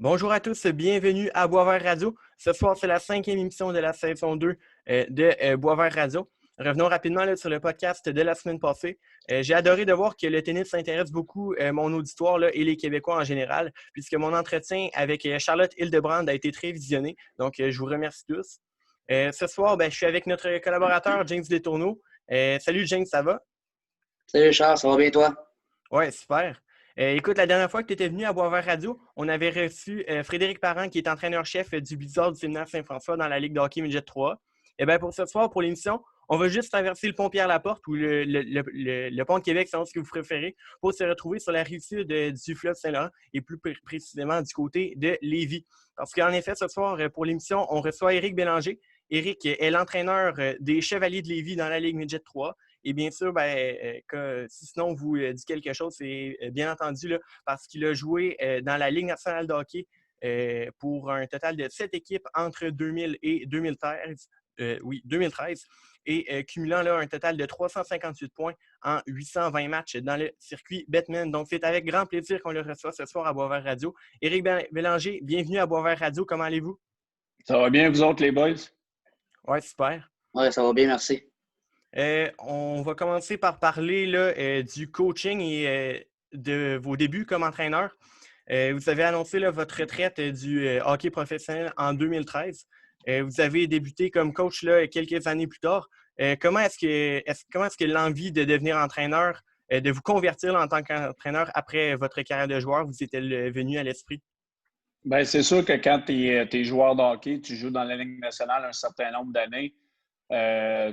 Bonjour à tous, bienvenue à Boisvert Radio. Ce soir, c'est la cinquième émission de la saison 2 de Boisvert Radio. Revenons rapidement là, sur le podcast de la semaine passée. J'ai adoré de voir que le tennis s'intéresse beaucoup mon auditoire là, et les Québécois en général, puisque mon entretien avec Charlotte Hildebrand a été très visionné. Donc, je vous remercie tous. Ce soir, je suis avec notre collaborateur James Letourneau. Salut James, ça va? Salut Charles, ça va bien toi? Ouais, super. Écoute, la dernière fois que tu étais venu à Boisvert Radio, on avait reçu Frédéric Parent, qui est entraîneur-chef du Blizzard du Séminaire Saint-François dans la Ligue de hockey Midget 3. Et bien, pour ce soir, pour l'émission, on va juste traverser le pont Pierre-Laporte ou le pont de Québec, selon ce que vous préférez, pour se retrouver sur la rive sud du fleuve Saint-Laurent et plus précisément du côté de Lévis. Parce qu'en effet, ce soir, pour l'émission, on reçoit Éric Bélanger. Éric est l'entraîneur des Chevaliers de Lévis dans la Ligue Midget 3. Et bien sûr, si sinon vous dit quelque chose, c'est bien entendu là, parce qu'il a joué dans la Ligue nationale de hockey pour un total de 7 équipes entre 2000 et 2013. 2013. Et cumulant là, un total de 358 points en 820 matchs dans le circuit Bettman. Donc, c'est avec grand plaisir qu'on le reçoit ce soir à Boisvert Radio. Éric Bélanger, bienvenue à Boisvert Radio. Comment allez-vous? Ça va bien, vous autres, les boys? Oui, super. Oui, ça va bien, merci. On va commencer par parler là, du coaching et de vos débuts comme entraîneur. Vous avez annoncé là, votre retraite du hockey professionnel en 2013. Vous avez débuté comme coach là, quelques années plus tard. Comment est-ce que l'envie de devenir entraîneur, de vous convertir là, en tant qu'entraîneur après votre carrière de joueur, vous est-elle venu à l'esprit? Bien, c'est sûr que quand tu es joueur de hockey, tu joues dans la Ligue nationale un certain nombre d'années,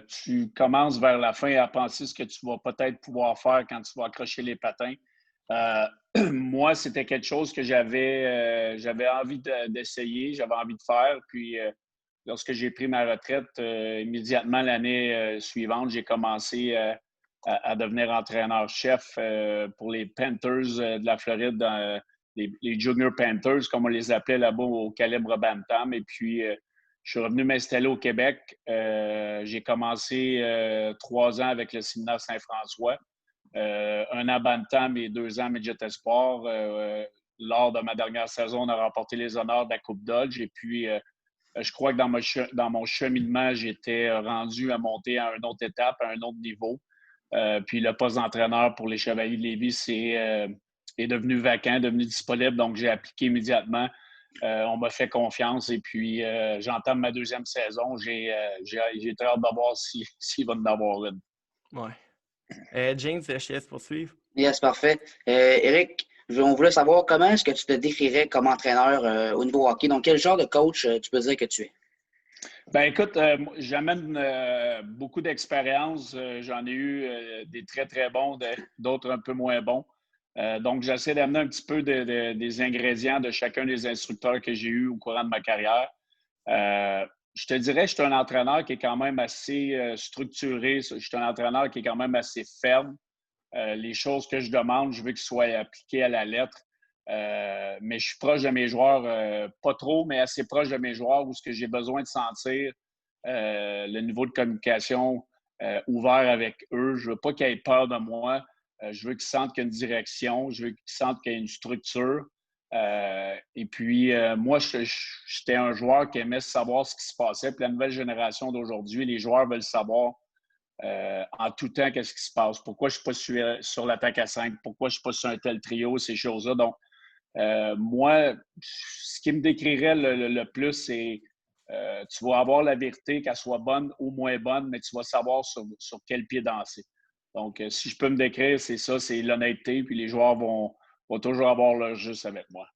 tu commences vers la fin à penser ce que tu vas peut-être pouvoir faire quand tu vas accrocher les patins. Euh, Moi, c'était quelque chose que j'avais envie d'essayer, j'avais envie de faire. Puis, lorsque j'ai pris ma retraite, immédiatement l'année suivante, j'ai commencé à devenir entraîneur-chef pour les Panthers de la Floride, les Junior Panthers, comme on les appelait là-bas au calibre Bantam. Et puis, je suis revenu m'installer au Québec. J'ai commencé 3 ans avec le Séminaire Saint-François, un an Bantam et 2 ans Midget Espoir. Lors de ma dernière saison, on a remporté les honneurs de la Coupe Dodge. Et puis, je crois que dans mon cheminement, j'étais rendu à monter à une autre étape, à un autre niveau. Puis le poste d'entraîneur pour les Chevaliers de Lévis est devenu vacant, devenu disponible. Donc, j'ai appliqué immédiatement. On m'a fait confiance et puis j'entame ma deuxième saison. J'ai très hâte de voir s'il va en avoir une. Ouais. James, je te laisse poursuivre. Yes, parfait. Eric, on voulait savoir comment est-ce que tu te décrirais comme entraîneur au niveau hockey. Donc, quel genre de coach tu peux dire que tu es? Ben écoute, j'amène beaucoup d'expérience. J'en ai eu des très, très bons, d'autres un peu moins bons. Donc, j'essaie d'amener un petit peu des ingrédients de chacun des instructeurs que j'ai eus au courant de ma carrière. Je te dirais, je suis un entraîneur qui est quand même assez structuré. Je suis un entraîneur qui est quand même assez ferme. Les choses que je demande, je veux qu'ils soient appliquées à la lettre. Mais je suis proche de mes joueurs, pas trop, mais assez proche de mes joueurs où ce que j'ai besoin de sentir le niveau de communication ouvert avec eux. Je veux pas qu'ils aient peur de moi. Je veux qu'ils sentent qu'il y a une direction. Je veux qu'ils sentent qu'il y a une structure. Et puis, moi, j'étais un joueur qui aimait savoir ce qui se passait. Puis la nouvelle génération d'aujourd'hui, les joueurs veulent savoir en tout temps qu'est-ce qui se passe. Pourquoi je ne suis pas sur l'attaque à 5? Pourquoi je ne suis pas sur un tel trio? Ces choses-là. Donc, moi, ce qui me décrirait le plus, c'est tu vas avoir la vérité, qu'elle soit bonne ou moins bonne, mais tu vas savoir sur quel pied danser. Donc, si je peux me décrire, c'est ça, c'est l'honnêteté, puis les joueurs vont toujours avoir leur juste avec moi.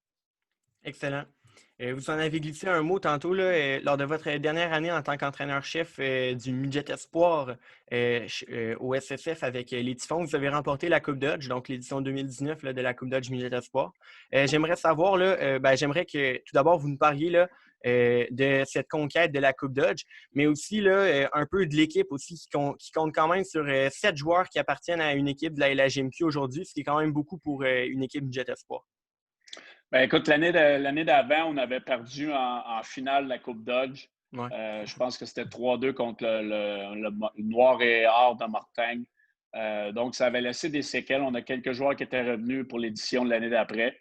Excellent. Vous en avez glissé un mot tantôt là, lors de votre dernière année en tant qu'entraîneur-chef du Midget Espoir au SSF avec les Typhons. Vous avez remporté la Coupe Dodge, donc l'édition 2019 là, de la Coupe Dodge Midget Espoir. J'aimerais savoir, là, j'aimerais que tout d'abord vous nous parliez là, de cette conquête de la Coupe Dodge, mais aussi là, un peu de l'équipe aussi qui compte quand même sur 7 joueurs qui appartiennent à une équipe de la LHJMQ aujourd'hui, ce qui est quand même beaucoup pour une équipe Midget Espoir. Ben, écoute, l'année d'avant, on avait perdu en finale la Coupe Dodge. Ouais. Je pense que c'était 3-2 contre le Noir et Or de Mortagne. Donc, ça avait laissé des séquelles. On a quelques joueurs qui étaient revenus pour l'édition de l'année d'après.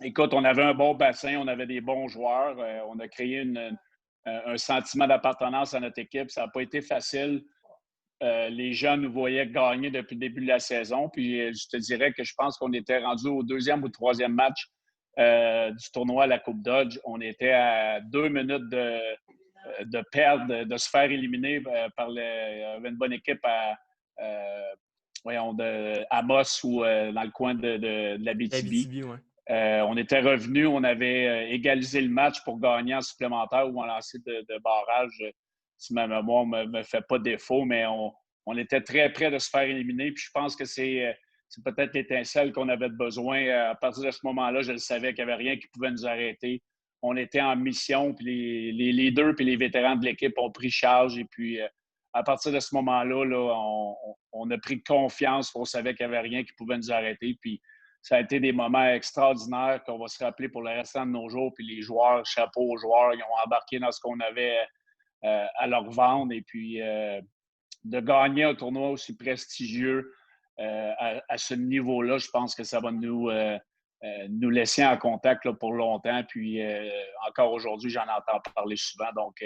Écoute, on avait un bon bassin, on avait des bons joueurs. On a créé un sentiment d'appartenance à notre équipe. Ça n'a pas été facile. Les gens nous voyaient gagner depuis le début de la saison. Puis je te dirais que je pense qu'on était rendu au deuxième ou troisième match du tournoi à la Coupe Dodge. On était à 2 minutes de perdre, de se faire éliminer par une bonne équipe de Amos ou dans le coin de l'Abitibi. L'Abitibi, ouais. On était revenu, on avait égalisé le match pour gagner en supplémentaire ou en lancer de barrage, si ma mémoire ne me fait pas défaut, mais on était très près de se faire éliminer. Puis je pense que c'est peut-être l'étincelle qu'on avait besoin. À partir de ce moment-là, je le savais qu'il n'y avait rien qui pouvait nous arrêter. On était en mission, puis les leaders et les vétérans de l'équipe ont pris charge. Et puis, à partir de ce moment-là, on a pris confiance. On savait qu'il n'y avait rien qui pouvait nous arrêter. Puis, ça a été des moments extraordinaires qu'on va se rappeler pour le restant de nos jours. Puis les joueurs, chapeau aux joueurs, ils ont embarqué dans ce qu'on avait à leur vendre. Et puis, de gagner un tournoi aussi prestigieux à ce niveau-là, je pense que ça va nous laisser en contact là, pour longtemps. Puis, encore aujourd'hui, j'en entends parler souvent. Donc,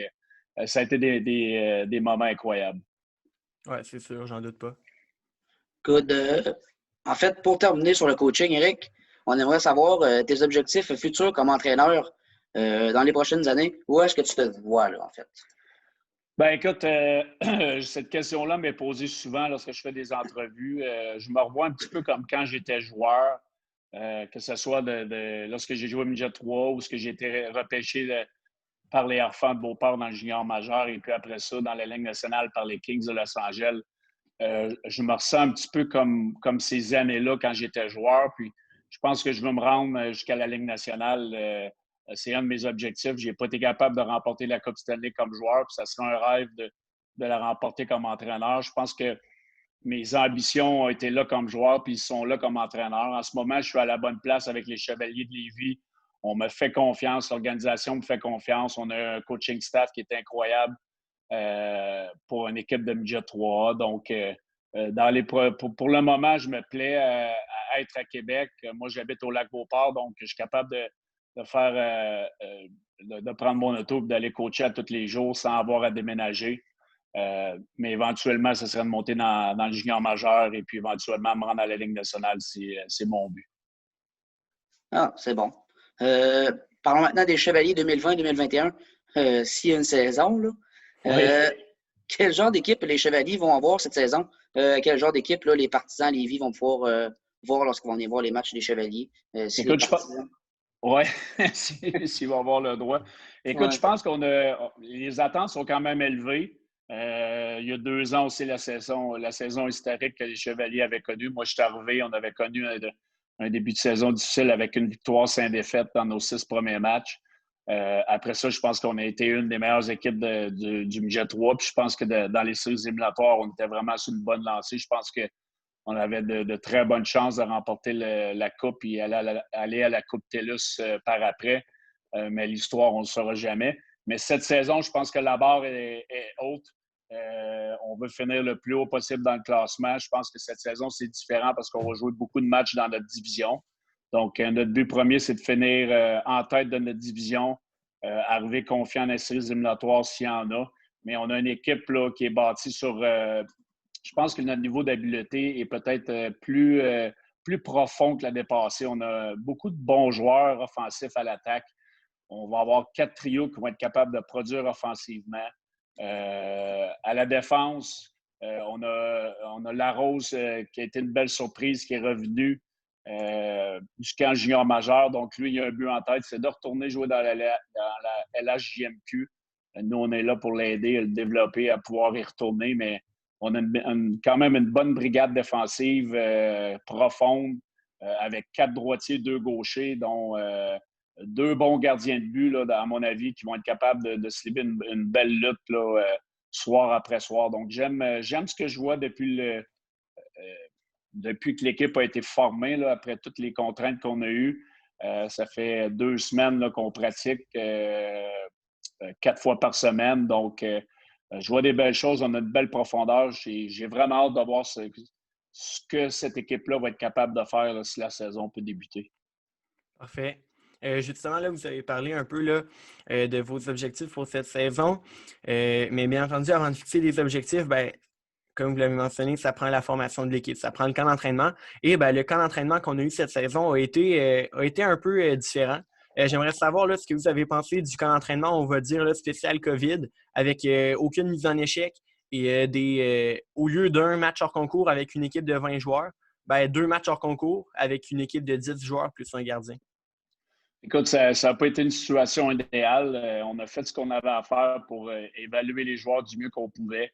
ça a été des moments incroyables. Oui, c'est sûr, j'en doute pas. Good. En fait, pour terminer sur le coaching, Eric, on aimerait savoir tes objectifs futurs comme entraîneur dans les prochaines années. Où est-ce que tu te vois, là, en fait? Ben écoute, cette question-là m'est posée souvent lorsque je fais des entrevues. Je me revois un petit peu comme quand j'étais joueur, que ce soit lorsque j'ai joué au Midget 3 ou que j'ai été repêché par les Harfans de Beauport dans le junior majeur et puis après ça, dans la Ligue nationale par les Kings de Los Angeles. Je me ressens un petit peu comme ces années-là quand j'étais joueur. Puis je pense que je veux me rendre jusqu'à la Ligue nationale. C'est un de mes objectifs. Je n'ai pas été capable de remporter la Coupe Stanley comme joueur. Puis ça serait un rêve de la remporter comme entraîneur. Je pense que mes ambitions ont été là comme joueur, puis ils sont là comme entraîneur. En ce moment, je suis à la bonne place avec les Chevaliers de Lévis. On me fait confiance, l'organisation me fait confiance. On a un coaching staff qui est incroyable pour une équipe de midget 3A. Donc, pour le moment, je me plais à être à Québec. Moi, j'habite au Lac-Beauport, donc je suis capable de prendre mon auto et d'aller coacher à tous les jours sans avoir à déménager. Mais éventuellement, ce serait de monter dans le junior majeur et puis éventuellement me rendre à la Ligue nationale, c'est mon but. Ah, c'est bon. Parlons maintenant des Chevaliers 2020-2021. S'il y a une saison, là. Oui. Quel genre d'équipe les Chevaliers vont avoir cette saison? Quel genre d'équipe les partisans Lévis vont pouvoir voir lorsqu'ils vont venir voir les matchs des Chevaliers? Écoute, je pense... Oui, s'ils vont avoir le droit. Écoute, je pense les attentes sont quand même élevées. Il y a 2 ans aussi, la saison historique que les Chevaliers avaient connue. Moi, je suis arrivé, on avait connu un début de saison difficile avec une victoire sans défaite dans nos 6 premiers matchs. Après ça, je pense qu'on a été une des meilleures équipes du Midget 3. Puis je pense que dans les séries éliminatoires, on était vraiment sur une bonne lancée. Je pense qu'on avait de très bonnes chances de remporter la Coupe et aller à la Coupe TELUS par après. Mais l'histoire, on ne le saura jamais. Mais cette saison, je pense que la barre est haute. On veut finir le plus haut possible dans le classement. Je pense que cette saison, c'est différent parce qu'on va jouer beaucoup de matchs dans notre division. Donc, notre but premier, c'est de finir en tête de notre division, arriver confiant dans les séries éliminatoires s'il y en a. Mais on a une équipe là, qui est bâtie sur... je pense que notre niveau d'habileté est peut-être plus profond que l'année passée. On a beaucoup de bons joueurs offensifs à l'attaque. On va avoir 4 trios qui vont être capables de produire offensivement. À la défense, on a Larose qui a été une belle surprise, qui est revenu du camp junior majeur. Donc, lui, il a un but en tête, c'est de retourner jouer dans la LHJMQ. Nous, on est là pour l'aider à le développer, à pouvoir y retourner, mais on a quand même une bonne brigade défensive profonde avec 4 droitiers, 2 gauchers, dont 2 bons gardiens de but, là, à mon avis, qui vont être capables de se livrer une belle lutte là, soir après soir. Donc, j'aime ce que je vois depuis que l'équipe a été formée, là, après toutes les contraintes qu'on a eues. Ça fait 2 semaines là, qu'on pratique 4 fois par semaine. Donc, je vois des belles choses. On a une belle profondeur. J'ai vraiment hâte de voir ce que cette équipe-là va être capable de faire là, si la saison peut débuter. Parfait. Justement, là, vous avez parlé un peu là, de vos objectifs pour cette saison. Mais bien entendu, avant de fixer des objectifs, ben, comme vous l'avez mentionné, ça prend la formation de l'équipe, ça prend le camp d'entraînement. Et ben, le camp d'entraînement qu'on a eu cette saison a été un peu différent. J'aimerais savoir là, ce que vous avez pensé du camp d'entraînement, on va dire là, spécial COVID, avec aucune mise en échec et au lieu d'un match hors concours avec une équipe de 20 joueurs, ben, 2 matchs hors concours avec une équipe de 10 joueurs plus un gardien. Écoute, ça n'a pas été une situation idéale. On a fait ce qu'on avait à faire pour évaluer les joueurs du mieux qu'on pouvait.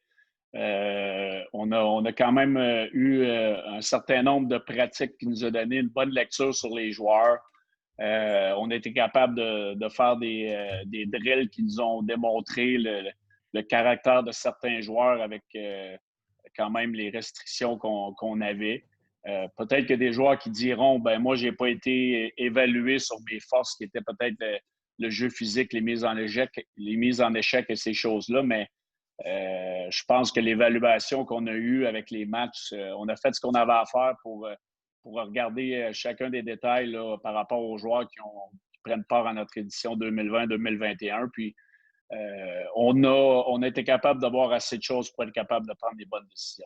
On a quand même eu un certain nombre de pratiques qui nous a donné une bonne lecture sur les joueurs. On a été capable de faire des drills qui nous ont démontré le caractère de certains joueurs avec quand même les restrictions qu'on avait. Peut-être que des joueurs qui diront ben moi, je n'ai pas été évalué sur mes forces, qui étaient peut-être le jeu physique, les mises en échec et ces choses-là, mais je pense que l'évaluation qu'on a eue avec les matchs, on a fait ce qu'on avait à faire pour regarder chacun des détails là, par rapport aux joueurs qui prennent part à notre édition 2020-2021. Puis, on a été capable d'avoir assez de choses pour être capable de prendre des bonnes décisions.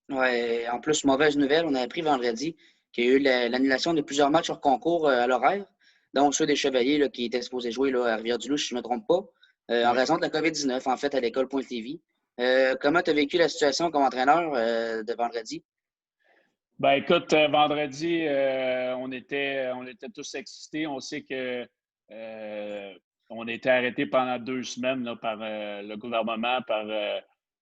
Ouais, en plus, mauvaise nouvelle, on a appris vendredi qu'il y a eu l'annulation de plusieurs matchs hors concours à l'horaire, dont ceux des Chevaliers là, qui étaient supposés jouer là, à Rivière-du-Loup, si je ne me trompe pas, en raison de la COVID-19, en fait, à l'école Pointe-Lévis. Comment tu as vécu la situation comme entraîneur de vendredi? Ben écoute, vendredi, on était tous excités. On sait que on a été arrêtés pendant 2 semaines là, par le gouvernement, par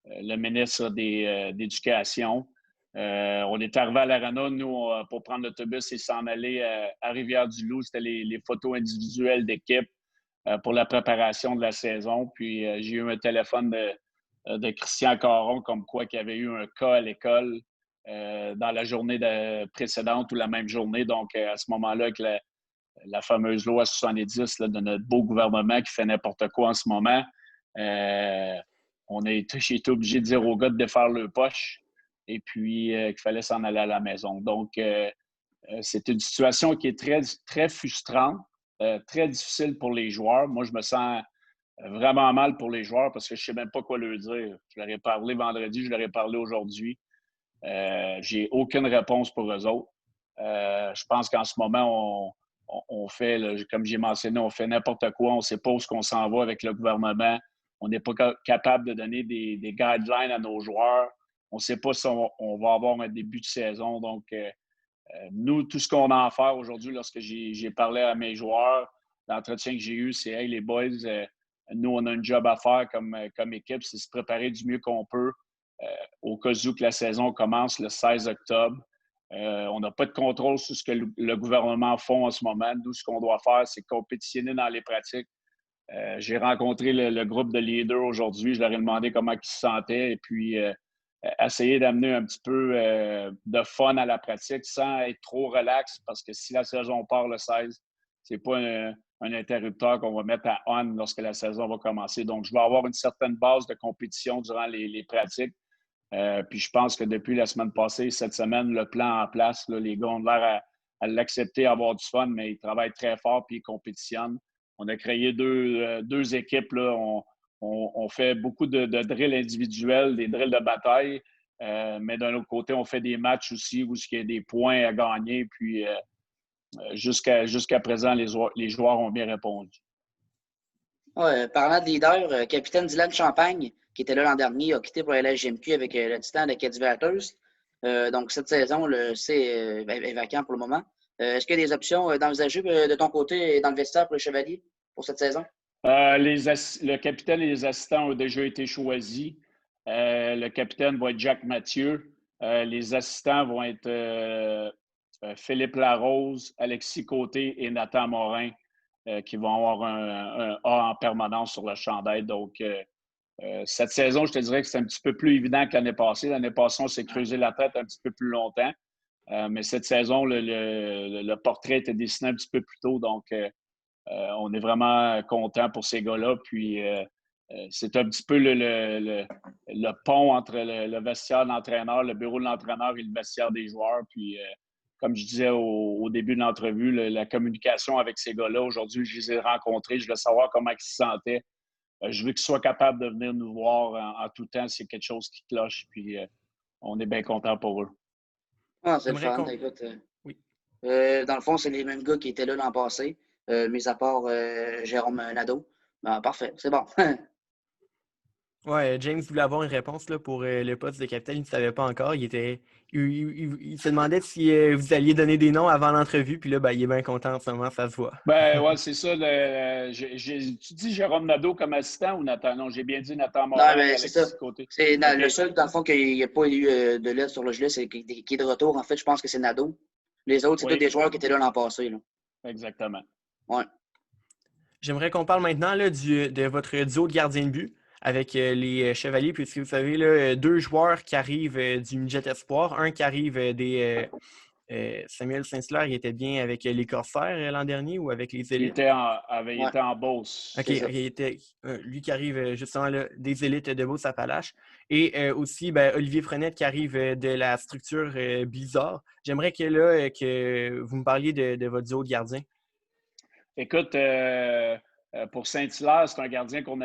le ministre d'Éducation. On est arrivé à l'Arena, nous, pour prendre l'autobus et s'en aller à Rivière-du-Loup. C'était les photos individuelles d'équipe pour la préparation de la saison. Puis j'ai eu un téléphone de Christian Caron comme quoi qu'il y avait eu un cas à l'école dans la journée précédente ou la même journée. Donc, à ce moment-là, avec la fameuse loi 70 là, de notre beau gouvernement qui fait n'importe quoi en ce moment, j'ai été obligé de dire aux gars de défaire leur poche et puis qu'il fallait s'en aller à la maison. Donc, c'est une situation qui est très, très frustrante, très difficile pour les joueurs. Moi, je me sens vraiment mal pour les joueurs parce que je ne sais même pas quoi leur dire. Je leur ai parlé vendredi, je leur ai parlé aujourd'hui. J'ai aucune réponse pour eux autres. Je pense qu'en ce moment, on fait, là, comme j'ai mentionné, on fait n'importe quoi. On ne sait pas où on s'en va avec le gouvernement. On n'est pas capable de donner des guidelines à nos joueurs. On ne sait pas si on va avoir un début de saison. Donc, nous, tout ce qu'on a à faire aujourd'hui, lorsque j'ai parlé à mes joueurs, l'entretien que j'ai eu, c'est « Hey, les boys, nous, on a un job à faire comme équipe, c'est se préparer du mieux qu'on peut au cas où que la saison commence le 16 octobre. On n'a pas de contrôle sur ce que le gouvernement fait en ce moment. Nous, ce qu'on doit faire, c'est compétitionner dans les pratiques. J'ai rencontré le groupe de leaders aujourd'hui. Je leur ai demandé comment ils se sentaient et puis essayer d'amener un petit peu de fun à la pratique sans être trop relax parce que si la saison part le 16, c'est pas un interrupteur qu'on va mettre à on lorsque la saison va commencer. Donc, je vais avoir une certaine base de compétition durant les pratiques. Puis je pense que depuis la semaine passée, cette semaine, le plan en place, là, les gars ont l'air à l'accepter, à avoir du fun, mais ils travaillent très fort puis ils compétitionnent. On a créé deux équipes. Là. On fait beaucoup de drills individuels, des drills de bataille, mais d'un autre côté, on fait des matchs aussi où il y a des points à gagner. Puis jusqu'à présent, les joueurs ont bien répondu. Ouais, parlant de leader, capitaine Dylan Champagne, qui était là l'an dernier, a quitté pour la LHJMQ avec le titan de Cadiz. Donc, cette saison, c'est vacant pour le moment. Est-ce qu'il y a des options d'envisager de ton côté dans le vestiaire pour les Chevaliers pour cette saison? Le capitaine et les assistants ont déjà été choisis. Le capitaine va être Jacques Mathieu. Les assistants vont être Philippe Larose, Alexis Côté et Nathan Morin, qui vont avoir un A en permanence sur le chandail. Donc, cette saison, je te dirais que c'est un petit peu plus évident que l'année passée. L'année passée, on s'est creusé la tête un petit peu plus longtemps. Mais cette saison, le portrait était dessiné un petit peu plus tôt. Donc, on est vraiment content pour ces gars-là. Puis, c'est un petit peu le pont entre le vestiaire de l'entraîneur, le bureau de l'entraîneur et le vestiaire des joueurs. Puis, comme je disais au début de l'entrevue, la communication avec ces gars-là. Aujourd'hui, je les ai rencontrés. Je veux savoir comment ils se sentaient. Je veux qu'ils soient capables de venir nous voir en tout temps s'il y a quelque chose qui cloche. Puis on est bien contents pour eux. Ah, c'est le J'aimerais fun. qu'on... Écoute, Oui. dans le fond, c'est les mêmes gars qui étaient là l'an passé, mis à part Jérôme Nadeau. Ben, parfait, c'est bon. Ouais, James voulait avoir une réponse là, pour le poste de capitaine. Il ne savait pas encore. Il se demandait si vous alliez donner des noms avant l'entrevue. Puis là, ben, il est bien content en ce moment, ça se voit. Ben ouais, c'est ça. Tu dis Jérôme Nadeau comme assistant ou Nathan? Non, j'ai bien dit Nathan Non, Morin, mais c'est ça. Alexis Côté. C'est OK. le seul, dans le fond, qu'il n'y a pas eu de lettre sur le gelé, c'est qui est de retour. En fait, je pense que c'est Nadeau. Les autres, c'est tous Oui, des joueurs qui étaient là l'an passé. Là. exactement. Ouais. J'aimerais qu'on parle maintenant là, de votre duo de gardiens de but avec les Chevaliers, puisque vous savez, là, 2 joueurs qui arrivent du Midget Espoir, un qui arrive des Samuel Saint-Hilaire, il était bien avec les Corsaires l'an dernier ou avec les Il Élites? il était en Beauce. OK, C'est ça. il était lui qui arrive justement là, des Élites de Beauce-Appalaches. Et aussi ben, Olivier Frenette qui arrive de la structure Blizzard. J'aimerais que vous me parliez de votre duo de gardiens. Écoute, pour Saint-Hilaire, c'est un gardien qu'on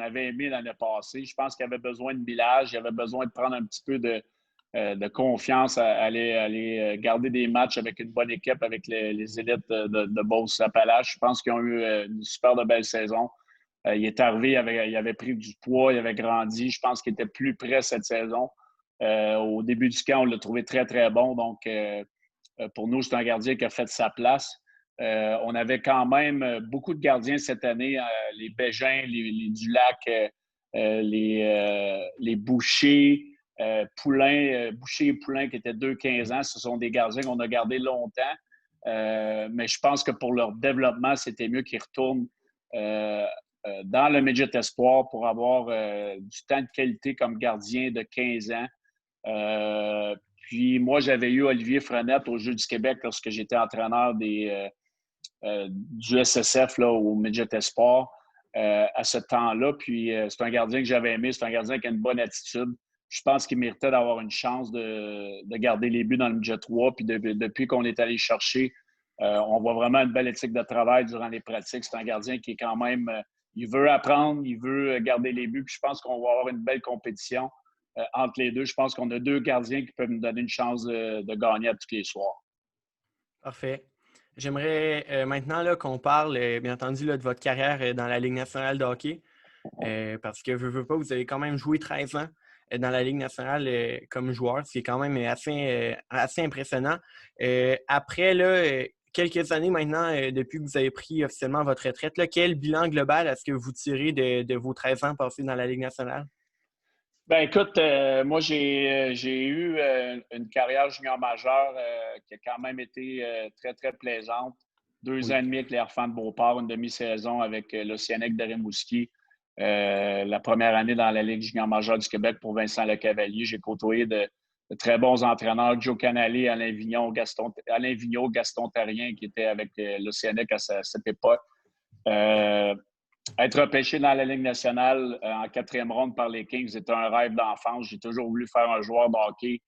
avait aimé l'année passée. Je pense qu'il avait besoin de millage, il avait besoin de prendre un petit peu de confiance à aller garder des matchs avec une bonne équipe, avec les élites de Beauce-Appalaches. Je pense qu'ils ont eu une super de belle saison. Il est arrivé, il avait pris du poids, il avait grandi. Je pense qu'il était plus prêt cette saison. Au début du camp, on l'a trouvé très, très bon. Donc, pour nous, c'est un gardien qui a fait sa place. On avait quand même beaucoup de gardiens cette année, les Bégins, les Dulac, les Boucher, Boucher et Poulain qui étaient 2-15 ans. Ce sont des gardiens qu'on a gardés longtemps. Mais je pense que pour leur développement, c'était mieux qu'ils retournent dans le Midget Espoir pour avoir du temps de qualité comme gardien de 15 ans. Puis moi, j'avais eu Olivier Frenette au Jeux du Québec lorsque j'étais entraîneur du SSF là, au Midget Espoir à ce temps-là. Puis c'est un gardien que j'avais aimé. C'est un gardien qui a une bonne attitude. Je pense qu'il méritait d'avoir une chance de garder les buts dans le Midget 3. Puis depuis qu'on est allé chercher, on voit vraiment une belle éthique de travail durant les pratiques. C'est un gardien qui est quand même... il veut apprendre, il veut garder les buts. Puis je pense qu'on va avoir une belle compétition entre les deux. Je pense qu'on a 2 gardiens qui peuvent nous donner une chance de gagner à tous les soirs. Parfait. J'aimerais maintenant là, qu'on parle, bien entendu, là, de votre carrière dans la Ligue nationale de hockey. Parce que, veux pas, vous avez quand même joué 13 ans dans la Ligue nationale comme joueur. C'est quand même assez impressionnant. Après, là, quelques années maintenant, depuis que vous avez pris officiellement votre retraite, là, quel bilan global est-ce que vous tirez de vos 13 ans passés dans la Ligue nationale? Ben écoute, moi j'ai eu une carrière junior majeure qui a quand même été très, très plaisante. 2 ans et demi avec les Harfans de Beauport, une demi-saison avec l'Océanique de Rimouski. La première année dans la Ligue junior majeure du Québec pour Vincent Lecavalier. J'ai côtoyé de très bons entraîneurs, Joe Canale, Alain Vigneault, Gaston Tarien, qui était avec l'Océanique à cette époque. Être repêché dans la Ligue nationale en 4e ronde par les Kings était un rêve d'enfance. J'ai toujours voulu faire un joueur de hockey.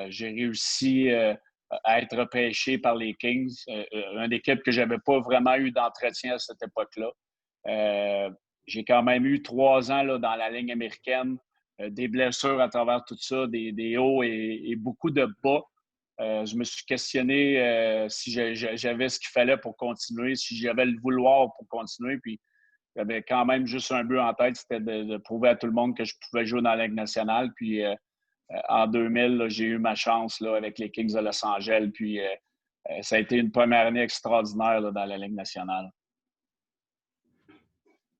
J'ai réussi à être repêché par les Kings, une équipe que je n'avais pas vraiment eu d'entretien à cette époque-là. J'ai quand même eu 3 ans là, dans la ligne américaine, des blessures à travers tout ça, des hauts et beaucoup de bas. Je me suis questionné si j'avais ce qu'il fallait pour continuer, si j'avais le vouloir pour continuer. Puis j'avais quand même juste un but en tête, c'était de prouver à tout le monde que je pouvais jouer dans la Ligue nationale. Puis en 2000, là, j'ai eu ma chance là, avec les Kings de Los Angeles. Puis ça a été une première année extraordinaire là, dans la Ligue nationale.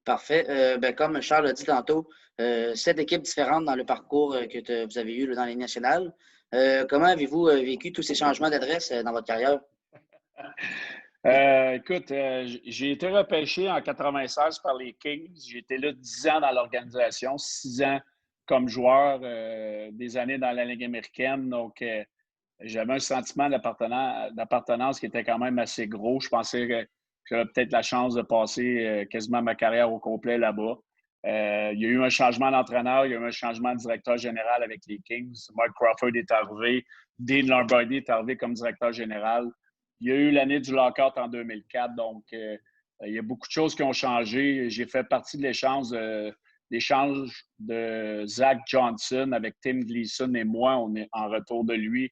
Parfait. Comme Charles l'a dit tantôt, 7 équipes différentes dans le parcours que vous avez eu là, dans la Ligue nationale. Comment avez-vous vécu tous ces changements d'adresse dans votre carrière? Écoute, j'ai été repêché en 96 par les Kings. J'ai été là 10 ans dans l'organisation, 6 ans comme joueur, des années dans la Ligue américaine. Donc, j'avais un sentiment d'appartenance qui était quand même assez gros. Je pensais que j'avais peut-être la chance de passer quasiment ma carrière au complet là-bas. Il y a eu un changement d'entraîneur, il y a eu un changement de directeur général avec les Kings. Mark Crawford est arrivé, Dean Lombardi est arrivé comme directeur général. Il y a eu l'année du lockout en 2004, donc il y a beaucoup de choses qui ont changé. J'ai fait partie de l'échange de Zach Johnson avec Tim Gleason et moi. On est en retour de lui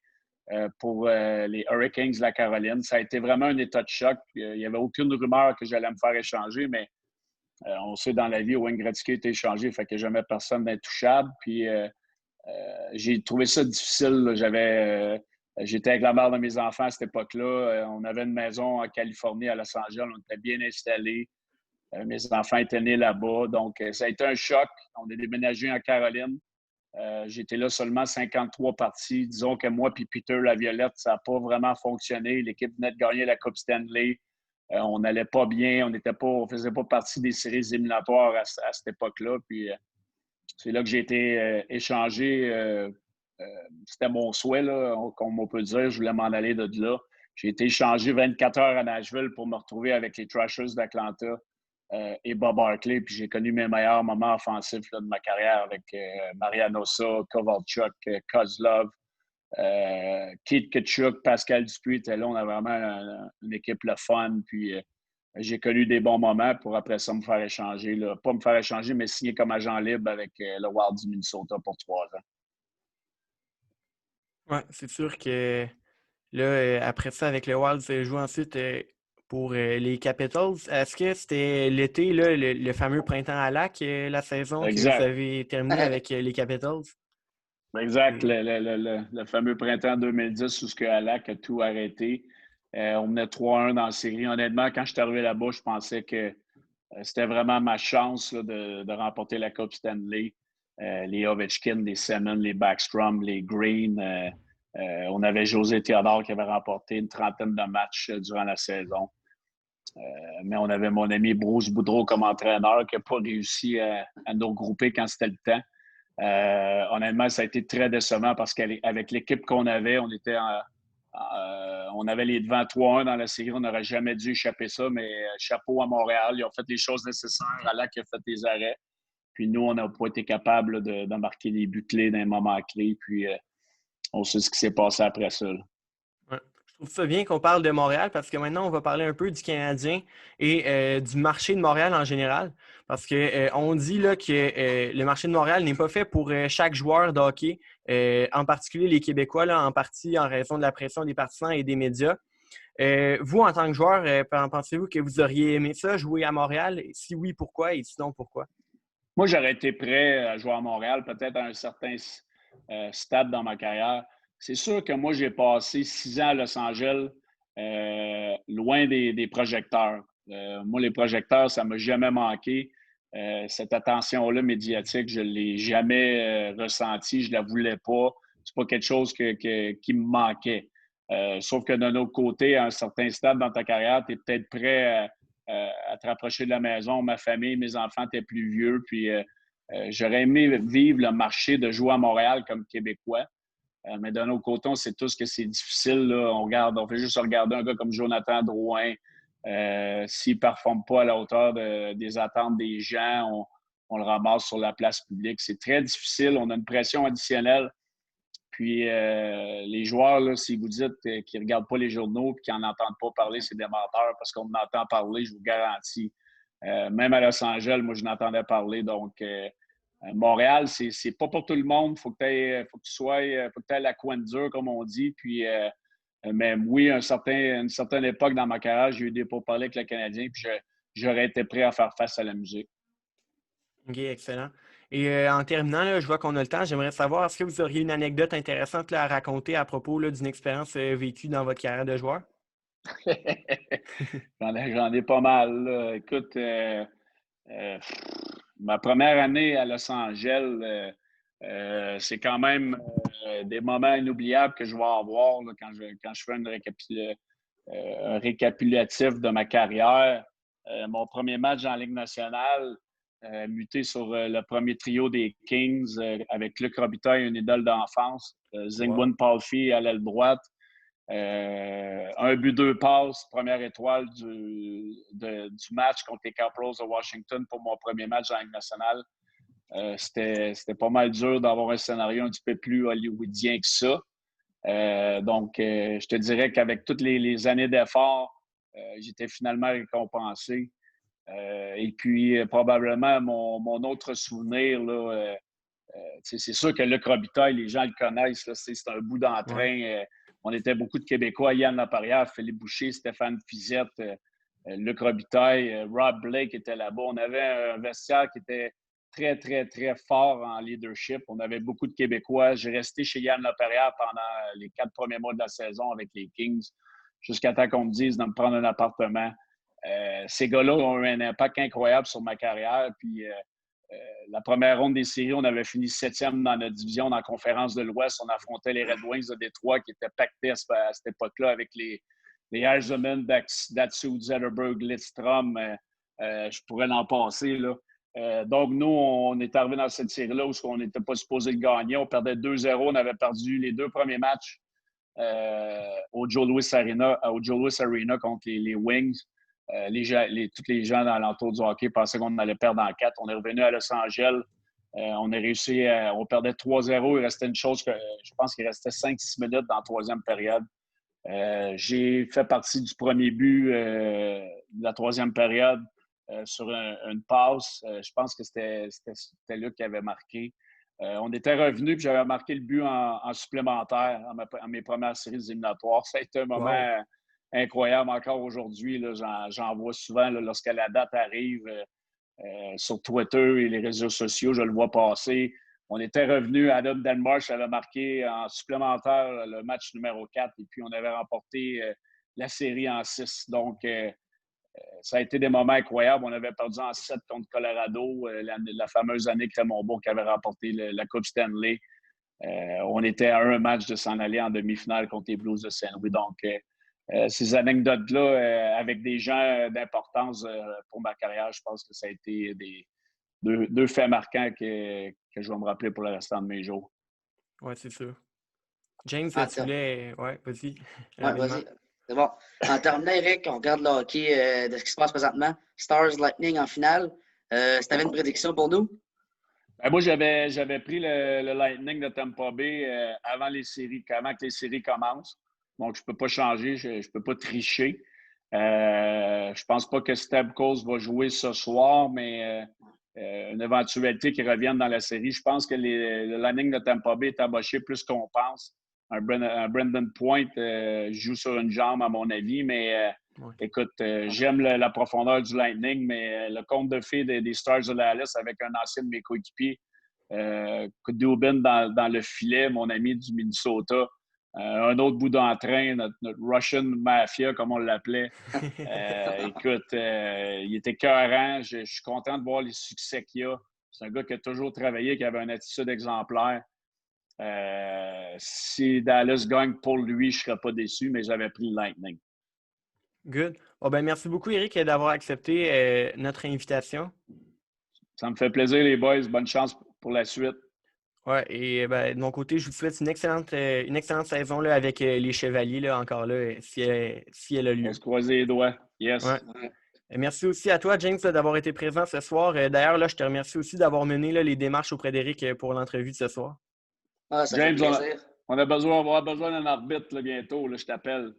pour les Hurricanes de la Caroline. Ça a été vraiment un état de choc. Il n'y avait aucune rumeur que j'allais me faire échanger, mais on sait dans la vie, Wayne Gretzky a été échangé, fait que jamais personne d'intouchable. Puis j'ai trouvé ça difficile. J'étais avec la mère de mes enfants à cette époque-là. On avait une maison en Californie, à Los Angeles. On était bien installés. Mes enfants étaient nés là-bas. Donc, ça a été un choc. On est déménagé en Caroline. J'étais là seulement 53 parties. Disons que moi et Peter Laviolette, ça n'a pas vraiment fonctionné. L'équipe venait de gagner la Coupe Stanley. On n'allait pas bien. On ne faisait pas partie des séries éliminatoires à cette époque-là. Puis, c'est là que j'ai été échangé. C'était mon souhait, là, comme on peut dire. Je voulais m'en aller de là. J'ai été échangé 24 heures à Nashville pour me retrouver avec les Thrashers d'Atlanta et Bob Hartley. Puis j'ai connu mes meilleurs moments offensifs là, de ma carrière avec Marian Hossa, Kovalchuk, Kozlov, Keith Tkachuk, Pascal Dupuis était là. On a vraiment une équipe le fun. Puis j'ai connu des bons moments pour après ça me faire échanger. Là. Pas me faire échanger, mais signer comme agent libre avec le Wild du Minnesota pour 3 ans. Oui, c'est sûr que là, après ça, avec le Wild, tu joué ensuite pour les Capitals. Est-ce que c'était l'été, là, le fameux printemps à Lac, la saison que vous Exact. avez terminée avec les Capitals? Exact. Et- Le fameux printemps 2010 où ce que Halak a tout arrêté. On menait 3-1 dans la série. Honnêtement, quand je suis arrivé là-bas, je pensais que c'était vraiment ma chance là, de remporter la Coupe Stanley. Les Ovechkin, les Semin, les Backstrom, les Green. On avait José Théodore qui avait remporté une trentaine de matchs durant la saison. Mais on avait mon ami Bruce Boudreau comme entraîneur qui n'a pas réussi à nous regrouper quand c'était le temps. Honnêtement, ça a été très décevant parce qu'avec l'équipe qu'on avait, on avait les devants 3-1 dans la série. On n'aurait jamais dû échapper ça, mais chapeau à Montréal. Ils ont fait les choses nécessaires. Alak a fait des arrêts. Puis nous, on n'a pas été capable de marquer des buts clés dans les moments clés. Puis on sait ce qui s'est passé après ça. Là. Ouais. Je trouve ça bien qu'on parle de Montréal parce que maintenant, on va parler un peu du Canadien et du marché de Montréal en général. Parce que on dit là, que le marché de Montréal n'est pas fait pour chaque joueur de hockey, en particulier les Québécois, là, en partie en raison de la pression des partisans et des médias. Vous, en tant que joueur, pensez-vous que vous auriez aimé ça, jouer à Montréal? Si oui, pourquoi? Et sinon, pourquoi? Moi, j'aurais été prêt à jouer à Montréal, peut-être à un certain stade dans ma carrière. C'est sûr que moi, j'ai passé 6 ans à Los Angeles, loin des projecteurs. Moi, les projecteurs, ça ne m'a jamais manqué. Cette attention-là médiatique, je ne l'ai jamais ressentie, je ne la voulais pas. C'est pas quelque chose qui me manquait. Sauf que d'un autre côté, à un certain stade dans ta carrière, tu es peut-être prêt à te rapprocher de la maison. Ma famille, mes enfants étaient plus vieux. Puis j'aurais aimé vivre le marché de jouer à Montréal comme Québécois. Mais d'un autre côté, on sait tous que c'est difficile. Là. On fait juste regarder un gars comme Jonathan Drouin. S'il ne performe pas à la hauteur des attentes des gens, on le ramasse sur la place publique. C'est très difficile. On a une pression additionnelle. Puis les joueurs, là, si vous dites qu'ils ne regardent pas les journaux et qu'ils n'en entendent pas parler, c'est des menteurs parce qu'on en entend parler, je vous garantis. Même à Los Angeles, moi, je n'entendais parler. Donc, Montréal, c'est pas pour tout le monde. Faut que tu aies la coin dure, comme on dit. Puis, mais oui, une certaine époque dans ma carrière, j'ai eu des pourparlers avec le Canadien, puis j'aurais été prêt à faire face à la musique. OK, excellent. Et en terminant, là, je vois qu'on a le temps. J'aimerais savoir, est-ce que vous auriez une anecdote intéressante là, à raconter à propos là, d'une expérience vécue dans votre carrière de joueur? J'en ai pas mal. Là. Écoute, ma première année à Los Angeles, c'est quand même des moments inoubliables que je vais avoir là, quand je fais un récapitulatif de ma carrière. Mon premier match en Ligue nationale, muté sur le premier trio des Kings avec Luc Robitaille, une idole d'enfance, Zygmunt Wow. Palffy à l'aile droite. Un but, 2 passes, première étoile de du match contre les Capitals de Washington pour mon premier match dans la Ligue nationale. C'était pas mal dur d'avoir un scénario un petit peu plus hollywoodien que ça. Donc, je te dirais qu'avec toutes les années d'efforts, j'étais finalement récompensé. Et puis, probablement, mon autre souvenir, là, c'est sûr que Luc Robitaille, les gens le connaissent, là, c'est un bout d'entrain. Ouais. On était beaucoup de Québécois, Yann Laperrière, Philippe Boucher, Stéphane Fizette, Luc Robitaille, Rob Blake était là-bas. On avait un vestiaire qui était très, très, très fort en leadership. On avait beaucoup de Québécois. J'ai resté chez Yann Laperrière pendant les 4 premiers mois de la saison avec les Kings, jusqu'à temps qu'on me dise de me prendre un appartement. Ces gars-là ont eu un impact incroyable sur ma carrière. Puis la première ronde des séries, on avait fini 7e dans notre division dans la conférence de l'Ouest. On affrontait les Red Wings de Détroit qui étaient pactés à cette époque-là avec les Yzerman, Datsyuk, Zetterberg, Lidstrom. Je pourrais l'en passer, là. Donc, nous, on est arrivés dans cette série-là où on n'était pas supposé le gagner. On perdait 2-0. On avait perdu les 2 premiers matchs au Joe Louis Arena contre les Wings. Tous les gens dans l'entour du hockey pensaient qu'on allait perdre en 4. On est revenu à Los Angeles. On a réussi, on perdait 3-0. Il restait une chose que je pense qu'il restait 5-6 minutes dans la 3e période. J'ai fait partie du premier but de la 3e période sur une passe. Je pense que c'était Luc qui avait marqué. On était revenu, puis j'avais marqué le but en supplémentaire en mes premières séries éliminatoires. Ça a été un moment incroyable encore aujourd'hui. J'en vois souvent là, lorsque la date arrive sur Twitter et les réseaux sociaux, je le vois passer. On était revenu, Adam Denmarsh avait marqué en supplémentaire le match numéro 4 et puis on avait remporté la série en 6. Donc, ça a été des moments incroyables. On avait perdu en 7 contre Colorado, la fameuse année que Raymond Bourque avait remporté la Coupe Stanley. On était à un match de s'en aller en demi-finale contre les Blues de Saint-Louis. Donc, ces anecdotes-là, avec des gens d'importance pour ma carrière, je pense que ça a été deux faits marquants que je vais me rappeler pour le restant de mes jours. Oui, c'est sûr. James, tu voulais... Oui, vas-y. Oui, vas-y. C'est bon. En terminant, Eric, on regarde le hockey de ce qui se passe présentement. Stars Lightning en finale. Si tu avais une prédiction pour nous? Ben, moi, j'avais pris le Lightning de Tampa Bay avant que les séries commencent. Donc, je ne peux pas changer, je ne peux pas tricher. Je ne pense pas que Stamkos va jouer ce soir, mais une éventualité qu'il revienne dans la série. Je pense que le Lightning de Tampa Bay est amoché plus qu'on pense. Un Brendan Point joue sur une jambe, à mon avis, mais écoute, j'aime la profondeur du Lightning, mais le conte de fées des Stars de Dallas avec un ancien de mes coéquipiers, Dubin dans le filet, mon ami du Minnesota. Un autre bout d'entrain, notre Russian Mafia, comme on l'appelait. Écoute, il était écœurant. Je suis content de voir les succès qu'il a. C'est un gars qui a toujours travaillé, qui avait une attitude exemplaire. Si Dallas gagne pour lui, je ne serais pas déçu, mais j'avais pris le Lightning. Good. Oh, ben, merci beaucoup, Eric, d'avoir accepté notre invitation. Ça me fait plaisir, les boys. Bonne chance pour la suite. Oui, et de mon côté, je vous souhaite une excellente saison là, avec les Chevaliers, là, encore là, si elle a lieu. On se croise les doigts. Yes. Ouais. Merci aussi à toi, James, d'avoir été présent ce soir. D'ailleurs, là, je te remercie aussi d'avoir mené là, les démarches auprès d'Éric pour l'entrevue de ce soir. Ah, ça James, fait plaisir. on va avoir besoin d'un arbitre là, bientôt. Là, je t'appelle.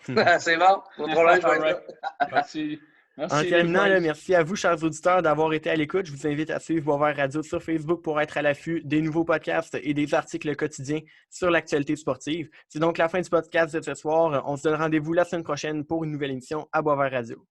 C'est bon. Pas de problème, je vais être là. Merci. En terminant, là, merci à vous, chers auditeurs, d'avoir été à l'écoute. Je vous invite à suivre Boisvert Radio sur Facebook pour être à l'affût des nouveaux podcasts et des articles quotidiens sur l'actualité sportive. C'est donc la fin du podcast de ce soir. On se donne rendez-vous la semaine prochaine pour une nouvelle émission à Boisvert Radio.